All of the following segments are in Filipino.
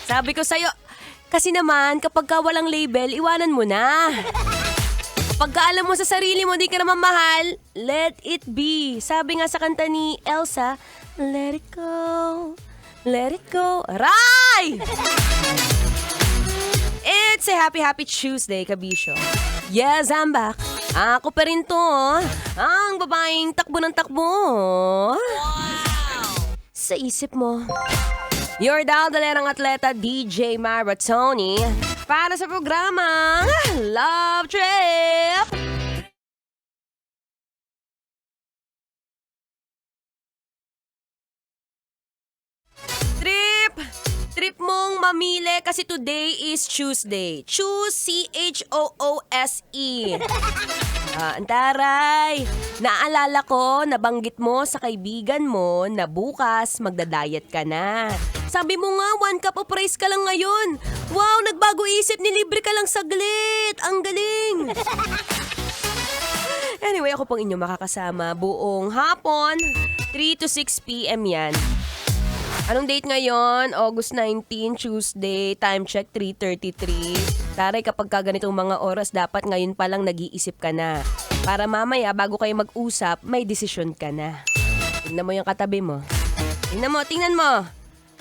Sabi ko sa'yo, kasi naman kapag ka walang label, iwanan mo na. Kapag ka alam mo sa sarili mo, di ka naman mahal, let it be. Sabi nga sa kanta ni Elsa, let it go, let it go. Aray! It's a happy Tuesday, kabisyo. Yes, I'm back. Ako pa rin to, ang babaeng takbo ng takbo. Sa isip mo. Your daldalerang atleta, DJ Maratoni, para sa programang Love Trip! Trip mong mamili kasi today is Tuesday. Choose, C-H-O-O-S-E. Antaray, naalala ko, nabanggit mo sa kaibigan mo na bukas magda-diet ka na. Sabi mo nga, 1 cup of rice ka lang ngayon. Wow, nagbago isip, nilibre ka lang saglit. Ang galing. Anyway, ako pong inyong makakasama buong hapon, 3 to 6 p.m. yan. Anong date ngayon? August 19, Tuesday. Time check, 3:33. Taray, kapag ka ganitong mga oras, dapat ngayon pa lang nag-iisip ka na. Para mamaya, bago kayo mag-usap, may desisyon ka na. Tingnan mo yung katabi mo. Tingnan mo.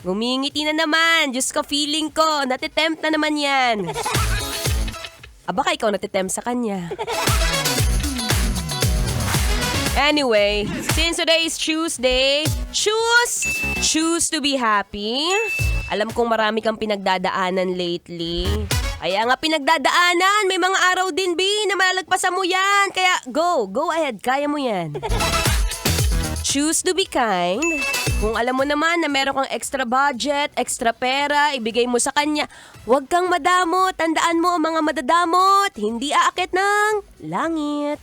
Ngumingiti na naman. Diyos ko, feeling ko. Natitempt na naman yan. Baka ikaw natitempt sa kanya. Anyway, since today is Tuesday, choose to be happy. Alam kong marami kang pinagdadaanan lately. Kaya nga pinagdadaanan, may mga araw din, B, na malalagpasan mo yan. Kaya go ahead, kaya mo yan. Choose to be kind. Kung alam mo naman na meron kang extra budget, extra pera, ibigay mo sa kanya. Huwag kang madamot, tandaan mo ang mga madadamot, hindi aakit ng langit.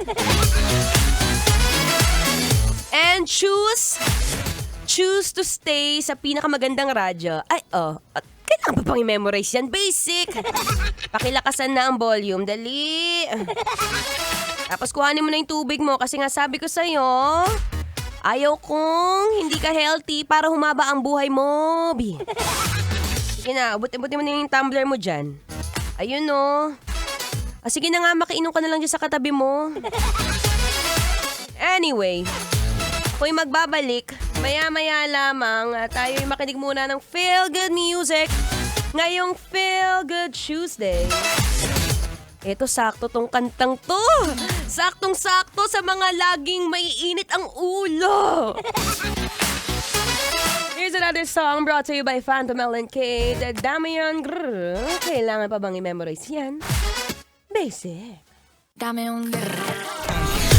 And choose to stay sa pinakamagandang radyo. Kailangan pa pang i-memorize yan? Basic! Pakilakasan na ang volume. Dali! Tapos kuhanin mo na yung tubig mo kasi nga sabi ko sa'yo, ayaw kong hindi ka healthy para humaba ang buhay mo, B. Sige na, buti mo na yung tumbler mo dyan. Ayun o. Sige na nga, makiinom ka na lang dyan sa katabi mo. Anyway, ako'y magbabalik. Maya-maya lamang tayo'y makinig muna ng Feel Good Music ngayong Feel Good Tuesday. Ito, sakto tong kantang to. Saktong-sakto sa mga laging maiinit ang ulo. Here's another song brought to you by Phantom L and Kate. Damian Grrr. Kailangan pa bang i-memorize yan? Basic. Dame un grrr.